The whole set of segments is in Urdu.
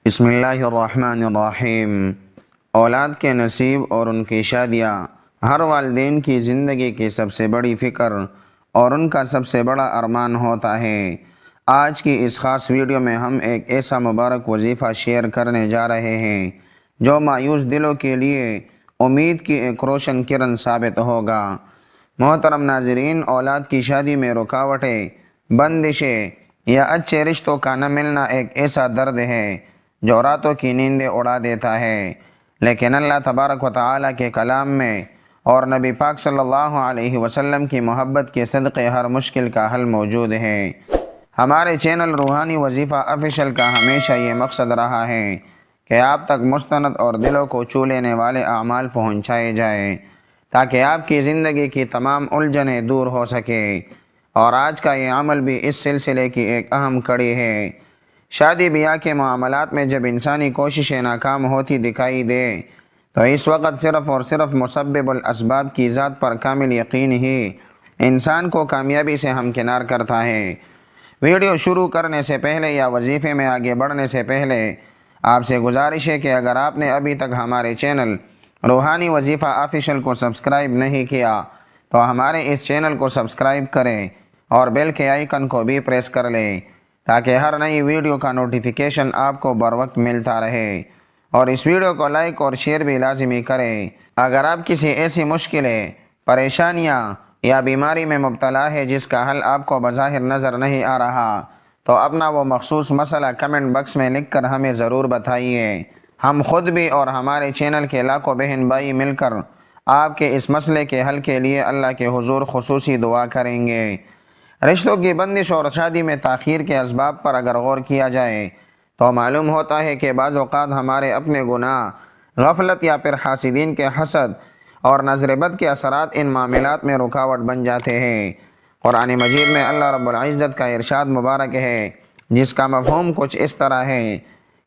بسم اللہ الرحمن الرحیم۔ اولاد کے نصیب اور ان کی شادیاں ہر والدین کی زندگی کی سب سے بڑی فکر اور ان کا سب سے بڑا ارمان ہوتا ہے۔ آج کی اس خاص ویڈیو میں ہم ایک ایسا مبارک وظیفہ شیئر کرنے جا رہے ہیں جو مایوس دلوں کے لیے امید کی ایک روشن کرن ثابت ہوگا۔ محترم ناظرین، اولاد کی شادی میں رکاوٹیں، بندشیں یا اچھے رشتوں کا نہ ملنا ایک ایسا درد ہے جو راتوں کی نیندیں اڑا دیتا ہے، لیکن اللہ تبارک و تعالیٰ کے کلام میں اور نبی پاک صلی اللہ علیہ وسلم کی محبت کے صدقے ہر مشکل کا حل موجود ہے۔ ہمارے چینل روحانی وظیفہ آفیشل کا ہمیشہ یہ مقصد رہا ہے کہ آپ تک مستند اور دلوں کو چھو لینے والے اعمال پہنچائے جائیں تاکہ آپ کی زندگی کی تمام الجھنیں دور ہو سکے، اور آج کا یہ عمل بھی اس سلسلے کی ایک اہم کڑی ہے۔ شادی بیاہ کے معاملات میں جب انسانی کوششیں ناکام ہوتی دکھائی دے تو اس وقت صرف اور صرف مسبب الاسباب کی ذات پر کامل یقین ہی انسان کو کامیابی سے ہمکنار کرتا ہے۔ ویڈیو شروع کرنے سے پہلے یا وظیفے میں آگے بڑھنے سے پہلے آپ سے گزارش ہے کہ اگر آپ نے ابھی تک ہمارے چینل روحانی وظیفہ آفیشل کو سبسکرائب نہیں کیا تو ہمارے اس چینل کو سبسکرائب کریں اور بیل کے آئیکن کو بھی پریس کر لیں تاکہ ہر نئی ویڈیو کا نوٹیفیکیشن آپ کو بر وقت ملتا رہے، اور اس ویڈیو کو لائک اور شیئر بھی لازمی کریں۔ اگر آپ کسی ایسی مشکلیں، پریشانیاں یا بیماری میں مبتلا ہے جس کا حل آپ کو بظاہر نظر نہیں آ رہا تو اپنا وہ مخصوص مسئلہ کمنٹ باکس میں لکھ کر ہمیں ضرور بتائیے۔ ہم خود بھی اور ہمارے چینل کے لاکھوں بہن بھائی مل کر آپ کے اس مسئلے کے حل کے لیے اللہ کے حضور خصوصی دعا کریں گے۔ رشتوں کی بندش اور شادی میں تاخیر کے اسباب پر اگر غور کیا جائے تو معلوم ہوتا ہے کہ بعض اوقات ہمارے اپنے گناہ، غفلت یا پھر حاسدین کے حسد اور نظر بد کے اثرات ان معاملات میں رکاوٹ بن جاتے ہیں۔ قرآن مجید میں اللہ رب العزت کا ارشاد مبارک ہے جس کا مفہوم کچھ اس طرح ہے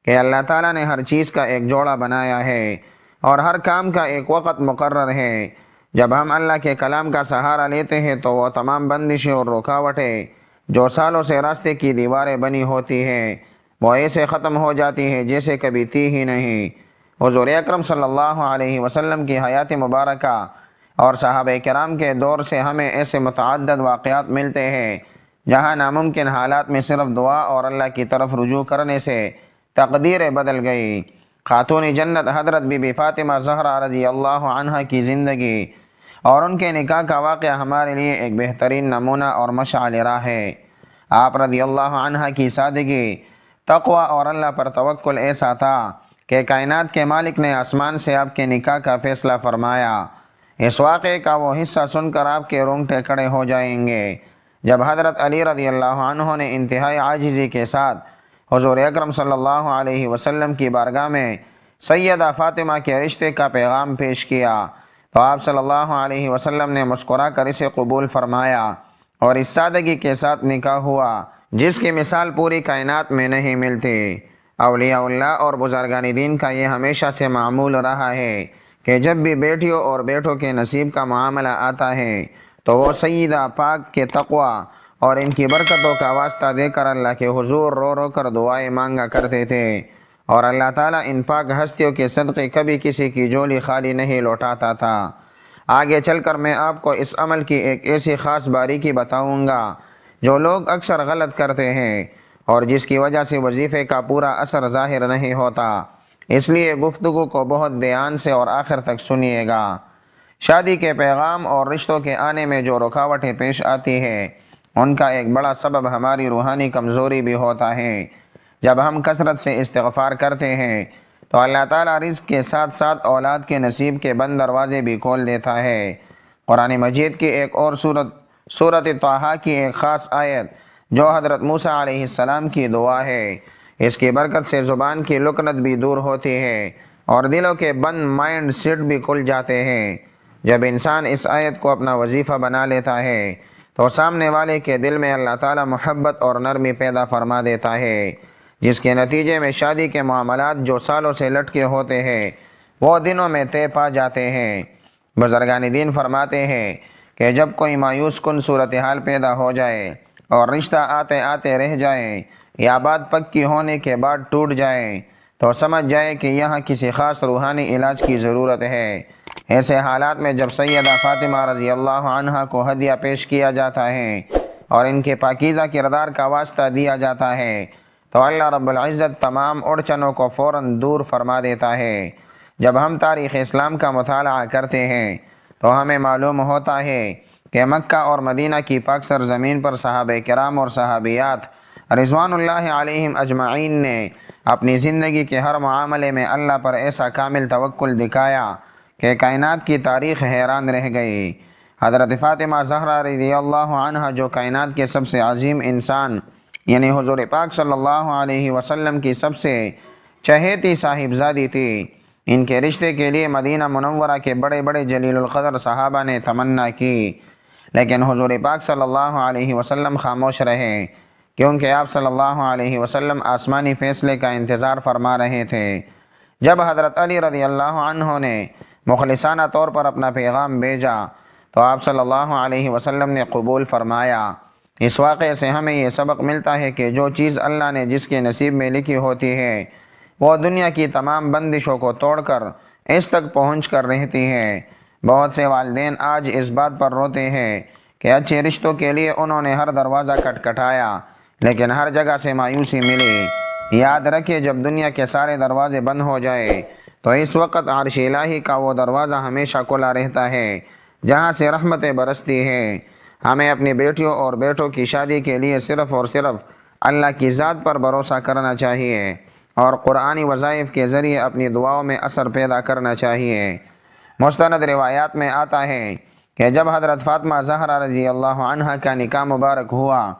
کہ اللہ تعالیٰ نے ہر چیز کا ایک جوڑا بنایا ہے اور ہر کام کا ایک وقت مقرر ہے۔ جب ہم اللہ کے کلام کا سہارا لیتے ہیں تو وہ تمام بندشیں اور رکاوٹیں جو سالوں سے راستے کی دیواریں بنی ہوتی ہیں وہ ایسے ختم ہو جاتی ہیں جیسے کبھی تھی ہی نہیں۔ حضور اکرم صلی اللہ علیہ وسلم کی حیات مبارکہ اور صحابہ کرام کے دور سے ہمیں ایسے متعدد واقعات ملتے ہیں جہاں ناممکن حالات میں صرف دعا اور اللہ کی طرف رجوع کرنے سے تقدیریں بدل گئی۔ خاتون جنت حضرت بی بی فاطمہ زہرا رضی اللہ عنہا کی زندگی اور ان کے نکاح کا واقعہ ہمارے لیے ایک بہترین نمونہ اور مشعل راہ ہے۔ آپ رضی اللہ عنہا کی سادگی، تقوی اور اللہ پر توکل ایسا تھا کہ کائنات کے مالک نے آسمان سے آپ کے نکاح کا فیصلہ فرمایا۔ اس واقعے کا وہ حصہ سن کر آپ کے رونگٹے کھڑے ہو جائیں گے جب حضرت علی رضی اللہ عنہ نے انتہائی عاجزی کے ساتھ حضور اکرم صلی اللہ علیہ وسلم کی بارگاہ میں سیدہ فاطمہ کے رشتے کا پیغام پیش کیا تو آپ صلی اللہ علیہ وسلم نے مسکرا کر اسے قبول فرمایا اور اس سادگی کے ساتھ نکاح ہوا جس کی مثال پوری کائنات میں نہیں ملتی۔ اولیاء اللہ اور بزرگان دین کا یہ ہمیشہ سے معمول رہا ہے کہ جب بھی بیٹیوں اور بیٹوں کے نصیب کا معاملہ آتا ہے تو وہ سیدہ پاک کے تقوی اور ان کی برکتوں کا واسطہ دے کر اللہ کے حضور رو رو کر دعائیں مانگا کرتے تھے، اور اللہ تعالیٰ ان پاک ہستیوں کے صدقے کبھی کسی کی جھولی خالی نہیں لوٹاتا تھا۔ آگے چل کر میں آپ کو اس عمل کی ایک ایسی خاص باریکی بتاؤں گا جو لوگ اکثر غلط کرتے ہیں اور جس کی وجہ سے وظیفے کا پورا اثر ظاہر نہیں ہوتا، اس لیے گفتگو کو بہت دھیان سے اور آخر تک سنیے گا۔ شادی کے پیغام اور رشتوں کے آنے میں جو رکاوٹیں پیش آتی ہیں ان کا ایک بڑا سبب ہماری روحانی کمزوری بھی ہوتا ہے۔ جب ہم کثرت سے استغفار کرتے ہیں تو اللہ تعالیٰ رزق کے ساتھ ساتھ اولاد کے نصیب کے بند دروازے بھی کھول دیتا ہے۔ قرآن مجید کی ایک اور سورۃ طٰہٰ کی ایک خاص آیت جو حضرت موسیٰ علیہ السلام کی دعا ہے، اس کی برکت سے زبان کی لکنت بھی دور ہوتی ہے اور دلوں کے بند مائنڈ سیٹ بھی کھل جاتے ہیں۔ جب انسان اس آیت کو اپنا وظیفہ بنا لیتا ہے تو سامنے والے کے دل میں اللہ تعالیٰ محبت اور نرمی پیدا فرما دیتا ہے، جس کے نتیجے میں شادی کے معاملات جو سالوں سے لٹکے ہوتے ہیں وہ دنوں میں طے پا جاتے ہیں۔ بزرگان دین فرماتے ہیں کہ جب کوئی مایوس کن صورتحال پیدا ہو جائے اور رشتہ آتے آتے رہ جائے یا بات پکی ہونے کے بعد ٹوٹ جائے تو سمجھ جائے کہ یہاں کسی خاص روحانی علاج کی ضرورت ہے۔ ایسے حالات میں جب سیدہ فاطمہ رضی اللہ عنہا کو ہدیہ پیش کیا جاتا ہے اور ان کے پاکیزہ کردار کا واسطہ دیا جاتا ہے تو اللہ رب العزت تمام اڑچنوں کو فوراً دور فرما دیتا ہے۔ جب ہم تاریخ اسلام کا مطالعہ کرتے ہیں تو ہمیں معلوم ہوتا ہے کہ مکہ اور مدینہ کی پاک سرزمین پر صحابہ کرام اور صحابیات رضوان اللہ علیہم اجمعین نے اپنی زندگی کے ہر معاملے میں اللہ پر ایسا کامل توکل دکھایا کہ کائنات کی تاریخ حیران رہ گئی۔ حضرت فاطمہ زہرا رضی اللہ عنہ جو کائنات کے سب سے عظیم انسان یعنی حضور پاک صلی اللہ علیہ وسلم کی سب سے چہیتی صاحبزادی تھی، ان کے رشتے کے لیے مدینہ منورہ کے بڑے بڑے جلیل القدر صحابہ نے تمنا کی، لیکن حضور پاک صلی اللہ علیہ وسلم خاموش رہے، کیونکہ آپ صلی اللہ علیہ وسلم آسمانی فیصلے کا انتظار فرما رہے تھے۔ جب حضرت علی رضی اللہ عنہ نے مخلصانہ طور پر اپنا پیغام بھیجا تو آپ صلی اللہ علیہ وسلم نے قبول فرمایا۔ اس واقعے سے ہمیں یہ سبق ملتا ہے کہ جو چیز اللہ نے جس کے نصیب میں لکھی ہوتی ہے وہ دنیا کی تمام بندشوں کو توڑ کر اس تک پہنچ کر رہتی ہے۔ بہت سے والدین آج اس بات پر روتے ہیں کہ اچھے رشتوں کے لیے انہوں نے ہر دروازہ کھٹکھٹایا لیکن ہر جگہ سے مایوسی ملی۔ یاد رکھیں جب دنیا کے سارے دروازے بند ہو جائے تو اس وقت عرش الہی کا وہ دروازہ ہمیشہ کھلا رہتا ہے جہاں سے رحمتیں برستی ہیں۔ ہمیں اپنی بیٹیوں اور بیٹوں کی شادی کے لیے صرف اور صرف اللہ کی ذات پر بھروسہ کرنا چاہیے اور قرآنی وظائف کے ذریعے اپنی دعاؤں میں اثر پیدا کرنا چاہیے۔ مستند روایات میں آتا ہے کہ جب حضرت فاطمہ زہرا رضی اللہ عنہا کا نکاح مبارک ہوا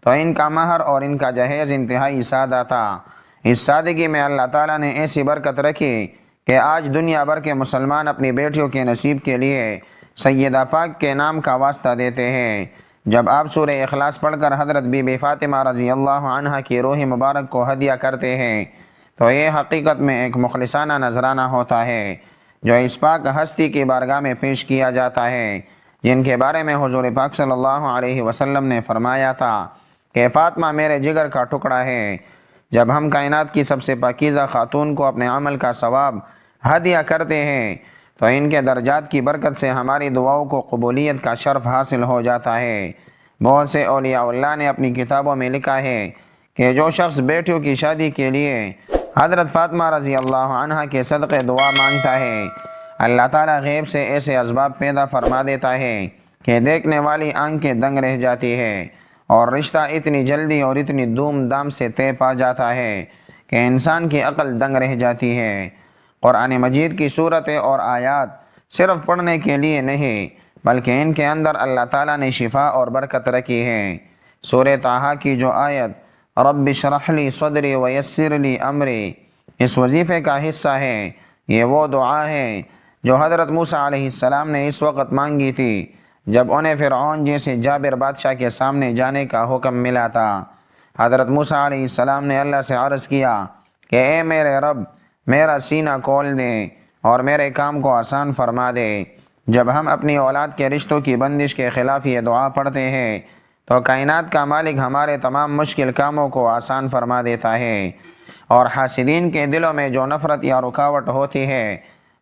تو ان کا مہر اور ان کا جہیز انتہائی سادہ تھا۔ اس سادگی میں اللہ تعالیٰ نے ایسی برکت رکھی کہ آج دنیا بھر کے مسلمان اپنی بیٹیوں کے نصیب کے لیے سیدہ پاک کے نام کا واسطہ دیتے ہیں۔ جب آپ سورہ اخلاص پڑھ کر حضرت بی بی فاطمہ رضی اللہ عنہا کی روح مبارک کو ہدیہ کرتے ہیں تو یہ حقیقت میں ایک مخلصانہ نذرانہ ہوتا ہے جو اس پاک ہستی کی بارگاہ میں پیش کیا جاتا ہے، جن کے بارے میں حضور پاک صلی اللہ علیہ وسلم نے فرمایا تھا کہ فاطمہ میرے جگر کا ٹکڑا ہے۔ جب ہم کائنات کی سب سے پاکیزہ خاتون کو اپنے عمل کا ثواب ہدیہ کرتے ہیں تو ان کے درجات کی برکت سے ہماری دعاؤں کو قبولیت کا شرف حاصل ہو جاتا ہے۔ بہت سے اولیاء اللہ نے اپنی کتابوں میں لکھا ہے کہ جو شخص بیٹیوں کی شادی کے لیے حضرت فاطمہ رضی اللہ عنہا کے صدقے دعا مانگتا ہے، اللہ تعالیٰ غیب سے ایسے اسباب پیدا فرما دیتا ہے کہ دیکھنے والی آنکھیں دنگ رہ جاتی ہے اور رشتہ اتنی جلدی اور اتنی دھوم دھام سے طے پا جاتا ہے کہ انسان کی عقل دنگ رہ جاتی ہے۔ قرآن مجید کی صورتیں اور آیات صرف پڑھنے کے لیے نہیں بلکہ ان کے اندر اللہ تعالیٰ نے شفا اور برکت رکھی ہے۔ سورہ طٰہٰ کی جو آیت رب اشرح لی صدری ویسر لی امری اس وظیفے کا حصہ ہے، یہ وہ دعا ہے جو حضرت موسیٰ علیہ السلام نے اس وقت مانگی تھی جب انہیں فرعون جیسے جابر بادشاہ کے سامنے جانے کا حکم ملا تھا۔ حضرت موسیٰ علیہ السلام نے اللہ سے عرض کیا کہ اے میرے رب میرا سینہ کھول دے اور میرے کام کو آسان فرما دے۔ جب ہم اپنی اولاد کے رشتوں کی بندش کے خلاف یہ دعا پڑھتے ہیں تو کائنات کا مالک ہمارے تمام مشکل کاموں کو آسان فرما دیتا ہے اور حاسدین کے دلوں میں جو نفرت یا رکاوٹ ہوتی ہے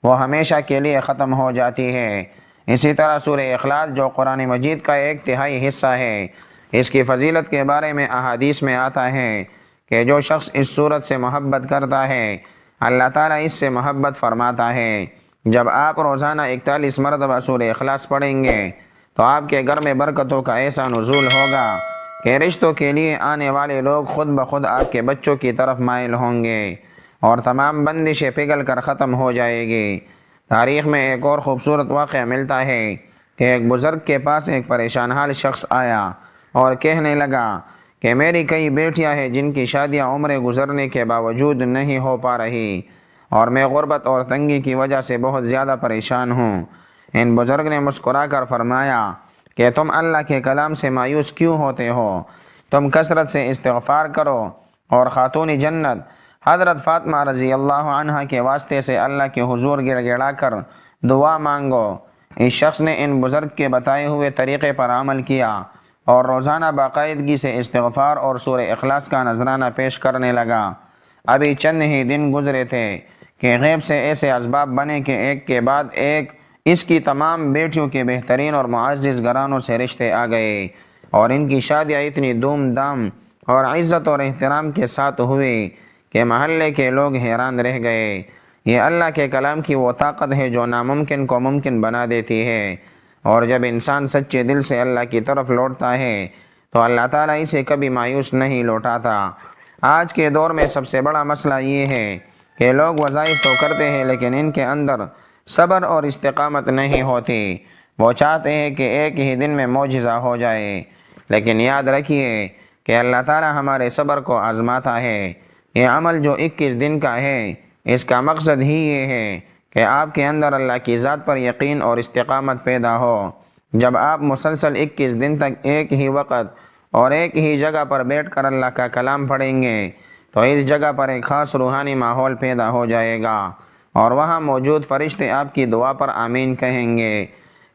وہ ہمیشہ کے لیے ختم ہو جاتی ہے۔ اسی طرح سورہ اخلاص جو قرآن مجید کا ایک تہائی حصہ ہے، اس کی فضیلت کے بارے میں احادیث میں آتا ہے کہ جو شخص اس سورت سے محبت کرتا ہے اللہ تعالیٰ اس سے محبت فرماتا ہے۔ جب آپ روزانہ 41 مرتبہ سورہ اخلاص پڑھیں گے تو آپ کے گھر میں برکتوں کا ایسا نزول ہوگا کہ رشتوں کے لیے آنے والے لوگ خود بخود آپ کے بچوں کی طرف مائل ہوں گے اور تمام بندشیں پگھل کر ختم ہو جائے گی۔ تاریخ میں ایک اور خوبصورت واقعہ ملتا ہے کہ ایک بزرگ کے پاس ایک پریشان حال شخص آیا اور کہنے لگا کہ میری کئی بیٹیاں ہیں جن کی شادیاں عمریں گزرنے کے باوجود نہیں ہو پا رہی اور میں غربت اور تنگی کی وجہ سے بہت زیادہ پریشان ہوں۔ ان بزرگ نے مسکرا کر فرمایا کہ تم اللہ کے کلام سے مایوس کیوں ہوتے ہو؟ تم کثرت سے استغفار کرو اور خاتون جنت حضرت فاطمہ رضی اللہ عنہا کے واسطے سے اللہ کے حضور گڑ گڑا کر دعا مانگو۔ اس شخص نے ان بزرگ کے بتائے ہوئے طریقے پر عمل کیا اور روزانہ باقاعدگی سے استغفار اور سورہ اخلاص کا نذرانہ پیش کرنے لگا۔ ابھی چند ہی دن گزرے تھے کہ غیب سے ایسے اسباب بنے کہ ایک کے بعد ایک اس کی تمام بیٹیوں کے بہترین اور معزز گھرانوں سے رشتے آ گئے، اور ان کی شادیاں اتنی دھوم دھام اور عزت اور احترام کے ساتھ ہوئی کہ محلے کے لوگ حیران رہ گئے۔ یہ اللہ کے کلام کی وہ طاقت ہے جو ناممکن کو ممکن بنا دیتی ہے، اور جب انسان سچے دل سے اللہ کی طرف لوٹتا ہے تو اللہ تعالیٰ اسے کبھی مایوس نہیں لوٹاتا۔ آج کے دور میں سب سے بڑا مسئلہ یہ ہے کہ لوگ وظائف تو کرتے ہیں لیکن ان کے اندر صبر اور استقامت نہیں ہوتی۔ وہ چاہتے ہیں کہ ایک ہی دن میں معجزہ ہو جائے، لیکن یاد رکھیے کہ اللہ تعالیٰ ہمارے صبر کو آزماتا ہے۔ یہ عمل جو 21 دن کا ہے، اس کا مقصد ہی یہ ہے کہ آپ کے اندر اللہ کی ذات پر یقین اور استقامت پیدا ہو۔ جب آپ مسلسل 21 دن تک ایک ہی وقت اور ایک ہی جگہ پر بیٹھ کر اللہ کا کلام پڑھیں گے تو اس جگہ پر ایک خاص روحانی ماحول پیدا ہو جائے گا، اور وہاں موجود فرشتے آپ کی دعا پر آمین کہیں گے۔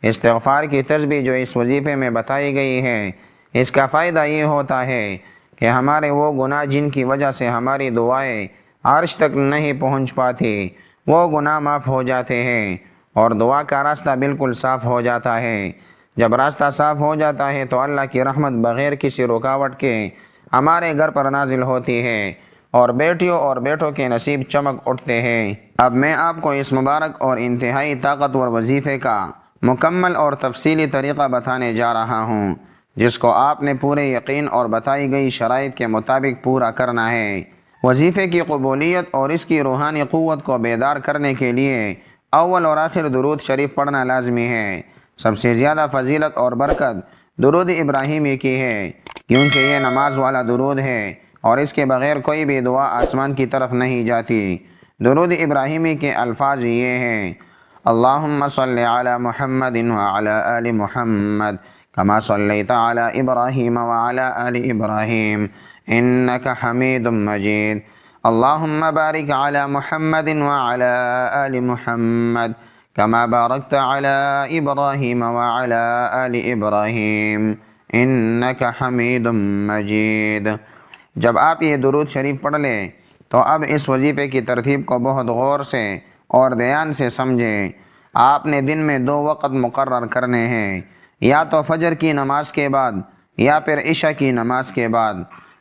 استغفار کی تسبیح جو اس وظیفے میں بتائی گئی ہے، اس کا فائدہ یہ ہوتا ہے کہ ہمارے وہ گناہ جن کی وجہ سے ہماری دعائیں عرش تک نہیں پہنچ پاتی، وہ گناہ معاف ہو جاتے ہیں اور دعا کا راستہ بالکل صاف ہو جاتا ہے۔ جب راستہ صاف ہو جاتا ہے تو اللہ کی رحمت بغیر کسی رکاوٹ کے ہمارے گھر پر نازل ہوتی ہے، اور بیٹیوں اور بیٹوں کے نصیب چمک اٹھتے ہیں۔ اب میں آپ کو اس مبارک اور انتہائی طاقتور وظیفے کا مکمل اور تفصیلی طریقہ بتانے جا رہا ہوں، جس کو آپ نے پورے یقین اور بتائی گئی شرائط کے مطابق پورا کرنا ہے۔ وظیفے کی قبولیت اور اس کی روحانی قوت کو بیدار کرنے کے لیے اول اور آخر درود شریف پڑھنا لازمی ہے۔ سب سے زیادہ فضیلت اور برکت درود ابراہیمی کی ہے، کیونکہ یہ نماز والا درود ہے اور اس کے بغیر کوئی بھی دعا آسمان کی طرف نہیں جاتی۔ درود ابراہیمی کے الفاظ یہ ہیں: اللہم صلی علی محمد وعلی آل محمد کما صلیت علی ابراہیم وعلی آل ابراہیم انک حمید مجید۔ اللہم بارک علی محمد وعلی آل محمد کما بارکت علی ابراہیم وعلی آل ابراہیم انک حمید مجید۔ جب آپ یہ درود شریف پڑھ لیں تو اب اس وظیفے کی ترتیب کو بہت غور سے اور دھیان سے سمجھیں۔ آپ نے دن میں 2 وقت مقرر کرنے ہیں، یا تو فجر کی نماز کے بعد یا پھر عشاء کی نماز کے بعد۔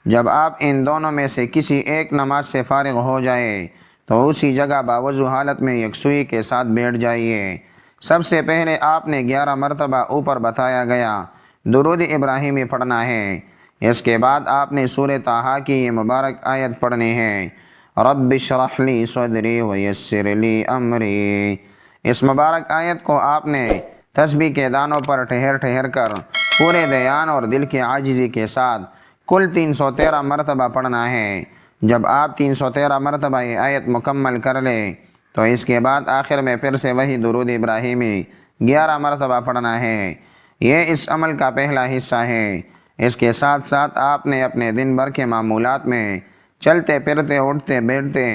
جب آپ ان دونوں میں سے کسی ایک نماز سے فارغ ہو جائے تو اسی جگہ باوضو حالت میں یکسوئی کے ساتھ بیٹھ جائیے۔ سب سے پہلے آپ نے 11 مرتبہ اوپر بتایا گیا درود ابراہیمی پڑھنا ہے۔ اس کے بعد آپ نے سورہ طٰہٰ کی یہ مبارک آیت پڑھنی ہے: رب اشرح لی صدری ویسر لی امری۔ اس مبارک آیت کو آپ نے تسبیح کے دانوں پر ٹھہر ٹھہر کر پورے دھیان اور دل کی عاجزی کے ساتھ کل 313 مرتبہ پڑھنا ہے۔ جب آپ 313 مرتبہ یہ آیت مکمل کر لیں تو اس کے بعد آخر میں پھر سے وہی درود ابراہیمی 11 مرتبہ پڑھنا ہے۔ یہ اس عمل کا پہلا حصہ ہے۔ اس کے ساتھ ساتھ آپ نے اپنے دن بھر کے معمولات میں چلتے پھرتے اٹھتے بیٹھتے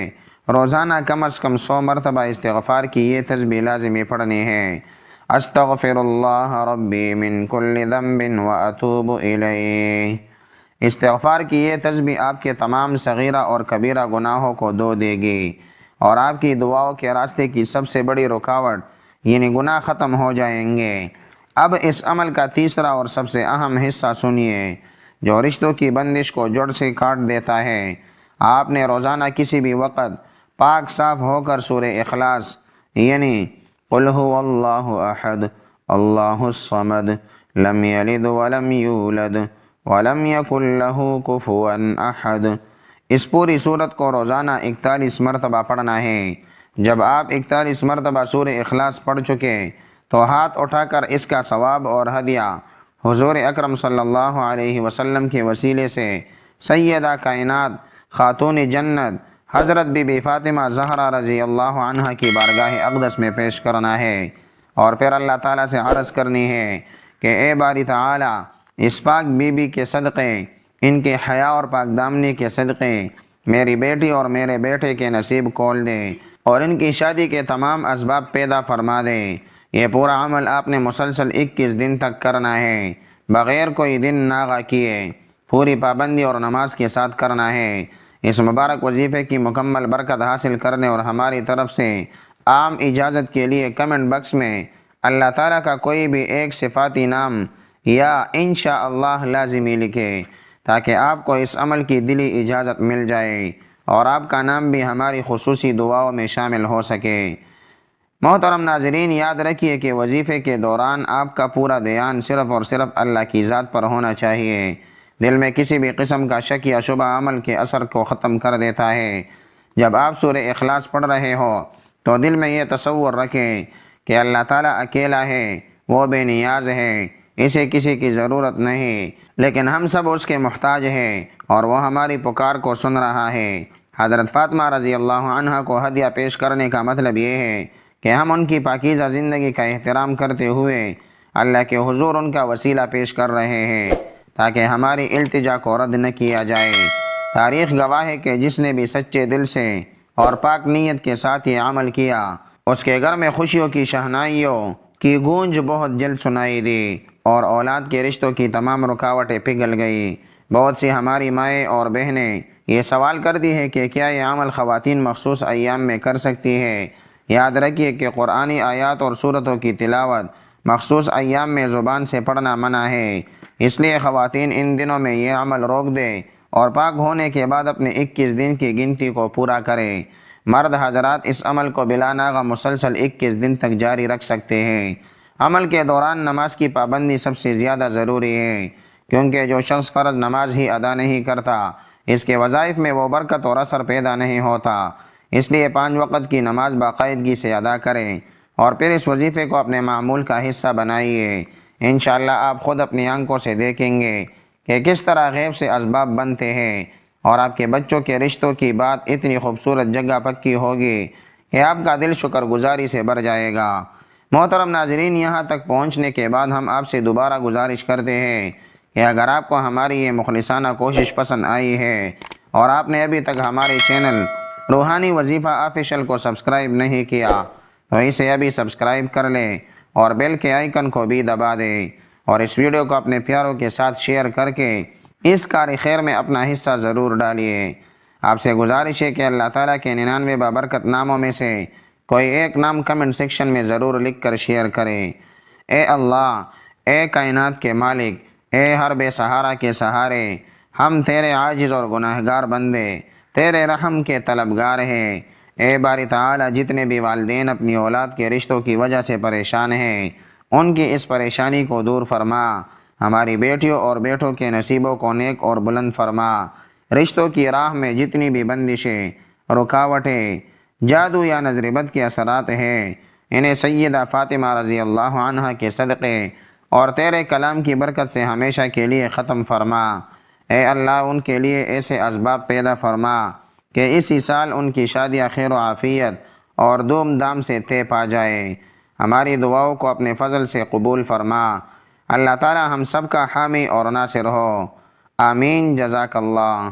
روزانہ کم از کم 100 مرتبہ استغفار کی یہ تسبیح لازمی پڑھنی ہے: استغفر اللہ ربی من کل ذنب واتوب الیہ۔ استغفار کی یہ تسبیح آپ کے تمام صغیرہ اور کبیرہ گناہوں کو دھو دے گی، اور آپ کی دعاؤں کے راستے کی سب سے بڑی رکاوٹ یعنی گناہ ختم ہو جائیں گے۔ اب اس عمل کا تیسرا اور سب سے اہم حصہ سنیے، جو رشتوں کی بندش کو جڑ سے کاٹ دیتا ہے۔ آپ نے روزانہ کسی بھی وقت پاک صاف ہو کر سورہ اخلاص یعنی قل هو اللہ احد اللہ الصمد لم یلد ولم یولد ولم یکن لہ کفوا احد، اس پوری سورت کو روزانہ 41 مرتبہ پڑھنا ہے۔ جب آپ 41 مرتبہ سورہ اخلاص پڑھ چکے تو ہاتھ اٹھا کر اس کا ثواب اور ہدیہ حضور اکرم صلی اللہ علیہ وسلم کے وسیلے سے سیدہ کائنات خاتون جنت حضرت بی بی فاطمہ زہرا رضی اللہ عنہا کی بارگاہ اقدس میں پیش کرنا ہے، اور پھر اللہ تعالیٰ سے عرض کرنی ہے کہ اے باری تعالیٰ، اس پاک بی بی کے صدقے، ان کے حیا اور پاک دامنی کے صدقے میری بیٹی اور میرے بیٹے کے نصیب کھول دے اور ان کی شادی کے تمام اسباب پیدا فرما دے۔ یہ پورا عمل آپ نے مسلسل 21 دن تک کرنا ہے، بغیر کوئی دن ناغہ کیے، پوری پابندی اور نماز کے ساتھ کرنا ہے۔ اس مبارک وظیفے کی مکمل برکت حاصل کرنے اور ہماری طرف سے عام اجازت کے لیے کمنٹ باکس میں اللہ تعالیٰ کا کوئی بھی ایک صفاتی نام یا انشاءاللہ لازمی لکھے، تاکہ آپ کو اس عمل کی دلی اجازت مل جائے اور آپ کا نام بھی ہماری خصوصی دعاؤں میں شامل ہو سکے۔ محترم ناظرین، یاد رکھیے کہ وظیفے کے دوران آپ کا پورا دھیان صرف اور صرف اللہ کی ذات پر ہونا چاہیے۔ دل میں کسی بھی قسم کا شک یا شبہ عمل کے اثر کو ختم کر دیتا ہے۔ جب آپ سورہ اخلاص پڑھ رہے ہو تو دل میں یہ تصور رکھیں کہ اللہ تعالیٰ اکیلا ہے، وہ بے نیاز ہے، اسے کسی کی ضرورت نہیں، لیکن ہم سب اس کے محتاج ہیں اور وہ ہماری پکار کو سن رہا ہے۔ حضرت فاطمہ رضی اللہ عنہا کو ہدیہ پیش کرنے کا مطلب یہ ہے کہ ہم ان کی پاکیزہ زندگی کا احترام کرتے ہوئے اللہ کے حضور ان کا وسیلہ پیش کر رہے ہیں، تاکہ ہماری التجا کو رد نہ کیا جائے۔ تاریخ گواہ ہے کہ جس نے بھی سچے دل سے اور پاک نیت کے ساتھ یہ عمل کیا، اس کے گھر میں خوشیوں کی شہنائیوں کی گونج بہت جلد سنائی دی اور اولاد کے رشتوں کی تمام رکاوٹیں پگھل گئی۔ بہت سی ہماری مائیں اور بہنیں یہ سوال کرتی ہیں کہ کیا یہ عمل خواتین مخصوص ایام میں کر سکتی ہے؟ یاد رکھیے کہ قرآنی آیات اور سورتوں کی تلاوت مخصوص ایام میں زبان سے پڑھنا منع ہے، اس لیے خواتین ان دنوں میں یہ عمل روک دیں اور پاک ہونے کے بعد اپنے 21 دن کی گنتی کو پورا کریں۔ مرد حضرات اس عمل کو بلا ناغہ مسلسل 21 دن تک جاری رکھ سکتے ہیں۔ عمل کے دوران نماز کی پابندی سب سے زیادہ ضروری ہے، کیونکہ جو شخص فرض نماز ہی ادا نہیں کرتا، اس کے وظائف میں وہ برکت اور اثر پیدا نہیں ہوتا۔ اس لیے 5 وقت کی نماز باقاعدگی سے ادا کریں اور پھر اس وظیفے کو اپنے معمول کا حصہ بنائیے۔ انشاءاللہ آپ خود اپنی آنکھوں سے دیکھیں گے کہ کس طرح غیب سے اسباب بنتے ہیں اور آپ کے بچوں کے رشتوں کی بات اتنی خوبصورت جگہ پکی ہوگی کہ آپ کا دل شکر گزاری سے بھر جائے گا۔ محترم ناظرین، یہاں تک پہنچنے کے بعد ہم آپ سے دوبارہ گزارش کرتے ہیں کہ اگر آپ کو ہماری یہ مخلصانہ کوشش پسند آئی ہے اور آپ نے ابھی تک ہمارے چینل روحانی وظیفہ آفیشل کو سبسکرائب نہیں کیا تو اسے ابھی سبسکرائب کر لیں اور بیل کے آئیکن کو بھی دبا دیں، اور اس ویڈیو کو اپنے پیاروں کے ساتھ شیئر کر کے اس کار خیر میں اپنا حصہ ضرور ڈالیے۔ آپ سے گزارش ہے کہ اللہ تعالیٰ کے 99 بابرکت ناموں میں سے کوئی ایک نام کمنٹ سیکشن میں ضرور لکھ کر شیئر کریں۔ اے اللہ، اے کائنات کے مالک، اے ہر بے سہارا کے سہارے، ہم تیرے عاجز اور گناہگار بندے تیرے رحم کے طلبگار ہیں۔ اے باری تعالی، جتنے بھی والدین اپنی اولاد کے رشتوں کی وجہ سے پریشان ہیں، ان کی اس پریشانی کو دور فرما۔ ہماری بیٹیوں اور بیٹوں کے نصیبوں کو نیک اور بلند فرما۔ رشتوں کی راہ میں جتنی بھی بندشیں، رکاوٹیں، جادو یا نظر بد کے اثرات ہیں، انہیں سیدہ فاطمہ رضی اللہ عنہا کے صدقے اور تیرے کلام کی برکت سے ہمیشہ کے لیے ختم فرما۔ اے اللہ، ان کے لیے ایسے اسباب پیدا فرما کہ اسی سال ان کی شادیاں خیر و عافیت اور دھوم دھام سے طے پا جائے۔ ہماری دعاؤں کو اپنے فضل سے قبول فرما۔ اللہ تعالی ہم سب کا حامی اور ناصر ہو۔ آمین۔ جزاک اللہ۔